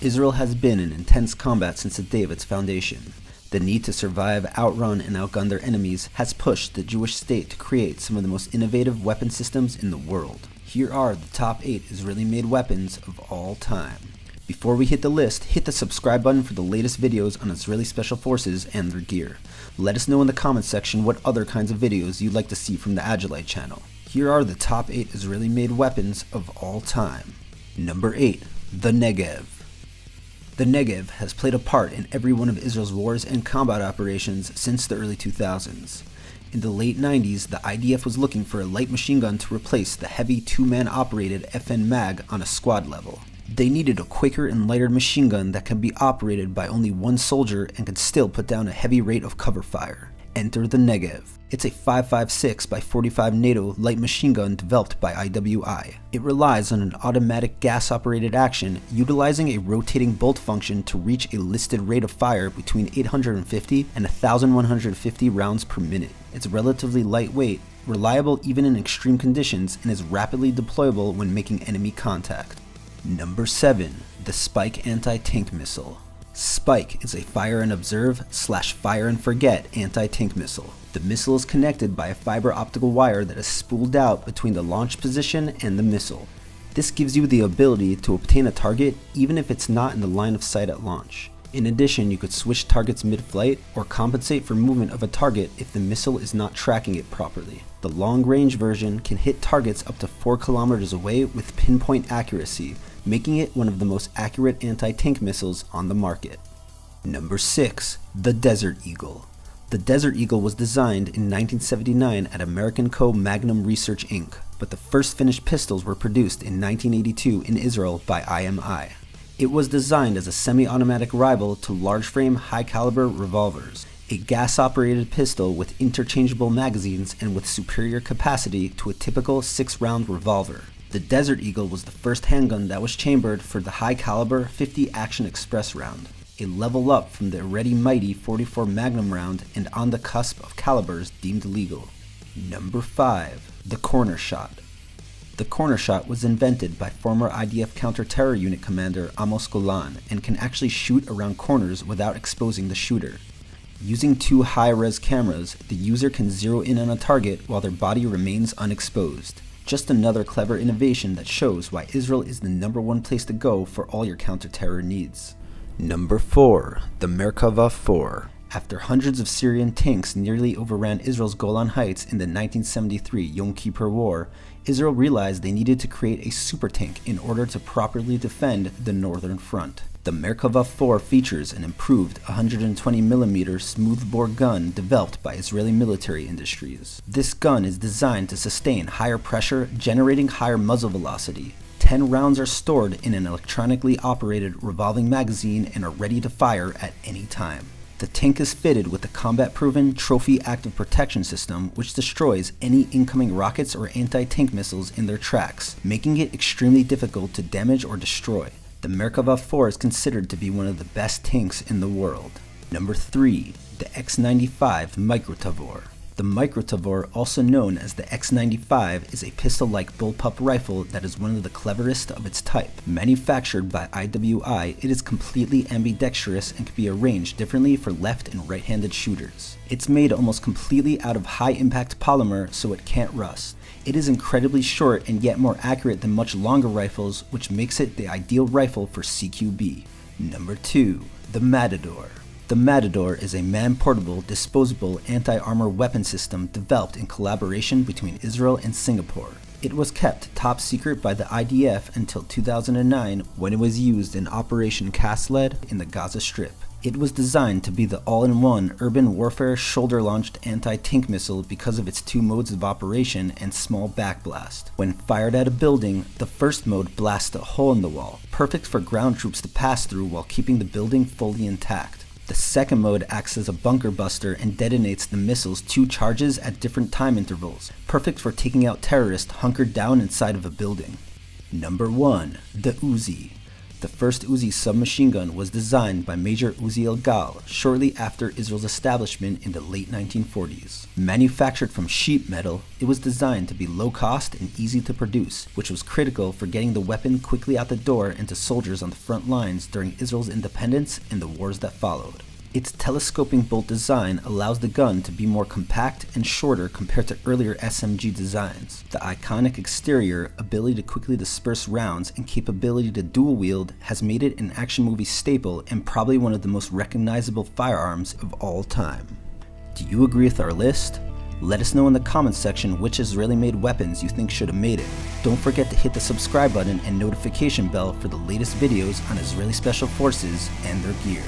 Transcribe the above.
Israel has been in intense combat since the day of its foundation. The need to survive, outrun, and outgun their enemies has pushed the Jewish state to create some of the most innovative weapon systems in the world. Here are the top 8 Israeli-made weapons of all time. Before we hit the list, hit the subscribe button for the latest videos on Israeli Special Forces and their gear. Let us know in the comments section what other kinds of videos you'd like to see from the Agilite channel. Here are the top 8 Israeli-made weapons of all time. Number 8. The Negev. The Negev has played a part in every one of Israel's wars and combat operations since the early 2000s. In the late 90s, the IDF was looking for a light machine gun to replace the heavy two-man operated FN MAG on a squad level. They needed a quicker and lighter machine gun that can be operated by only one soldier and can still put down a heavy rate of cover fire. Enter the Negev. It's a 5.56 x 45 NATO light machine gun developed by IWI. It relies on an automatic gas-operated action, utilizing a rotating bolt function to reach a listed rate of fire between 850 and 1,150 rounds per minute. It's relatively lightweight, reliable even in extreme conditions, and is rapidly deployable when making enemy contact. Number 7. The Spike Anti-Tank Missile. Spike is a fire and observe / fire and forget anti-tank missile. The missile is connected by a fiber optical wire that is spooled out between the launch position and the missile. This gives you the ability to obtain a target even if it's not in the line of sight at launch. In addition, you could switch targets mid-flight or compensate for movement of a target if the missile is not tracking it properly. The long-range version can hit targets up to 4 kilometers away with pinpoint accuracy, making it one of the most accurate anti-tank missiles on the market. Number 6. The Desert Eagle. The Desert Eagle was designed in 1979 at American Co. Magnum Research Inc., but the first finished pistols were produced in 1982 in Israel by IMI. It was designed as a semi-automatic rival to large-frame, high-caliber revolvers, a gas-operated pistol with interchangeable magazines and with superior capacity to a typical 6-round revolver. The Desert Eagle was the first handgun that was chambered for the high-caliber 50 Action Express round, a level up from the already mighty 44 Magnum round and on the cusp of calibers deemed legal. Number 5. The Corner Shot. The Corner Shot was invented by former IDF counter-terror unit commander Amos Golan and can actually shoot around corners without exposing the shooter. Using 2 high-res cameras, the user can zero in on a target while their body remains unexposed. Just another clever innovation that shows why Israel is the #1 place to go for all your counter-terror needs. Number 4. The Merkava 4. After hundreds of Syrian tanks nearly overran Israel's Golan Heights in the 1973 Yom Kippur War, Israel realized they needed to create a super tank in order to properly defend the northern front. The Merkava 4 features an improved 120mm smoothbore gun developed by Israeli Military Industries. This gun is designed to sustain higher pressure, generating higher muzzle velocity. 10 rounds are stored in an electronically operated revolving magazine and are ready to fire at any time. The tank is fitted with the combat-proven Trophy Active Protection System, which destroys any incoming rockets or anti-tank missiles in their tracks, making it extremely difficult to damage or destroy. The Merkava 4 is considered to be one of the best tanks in the world. Number 3. The X95 Microtavor. The Microtavor, also known as the X95, is a pistol-like bullpup rifle that is one of the cleverest of its type. Manufactured by IWI, it is completely ambidextrous and can be arranged differently for left and right-handed shooters. It's made almost completely out of high-impact polymer so it can't rust. It is incredibly short and yet more accurate than much longer rifles, which makes it the ideal rifle for CQB. Number 2. The Matador. The Matador is a man-portable, disposable anti-armor weapon system developed in collaboration between Israel and Singapore. It was kept top secret by the IDF until 2009 when it was used in Operation Cast Lead in the Gaza Strip. It was designed to be the all-in-one urban warfare shoulder-launched anti-tank missile because of its 2 modes of operation and small backblast. When fired at a building, the first mode blasts a hole in the wall, perfect for ground troops to pass through while keeping the building fully intact. The second mode acts as a bunker buster and detonates the missile's 2 charges at different time intervals, perfect for taking out terrorists hunkered down inside of a building. Number 1. The Uzi. The first Uzi submachine gun was designed by Major Uzi El-Gal shortly after Israel's establishment in the late 1940s. Manufactured from sheet metal, it was designed to be low cost and easy to produce, which was critical for getting the weapon quickly out the door into soldiers on the front lines during Israel's independence and the wars that followed. Its telescoping bolt design allows the gun to be more compact and shorter compared to earlier SMG designs. The iconic exterior, ability to quickly disperse rounds, and capability to dual wield has made it an action movie staple and probably one of the most recognizable firearms of all time. Do you agree with our list? Let us know in the comments section which Israeli-made weapons you think should have made it. Don't forget to hit the subscribe button and notification bell for the latest videos on Israeli Special Forces and their gear.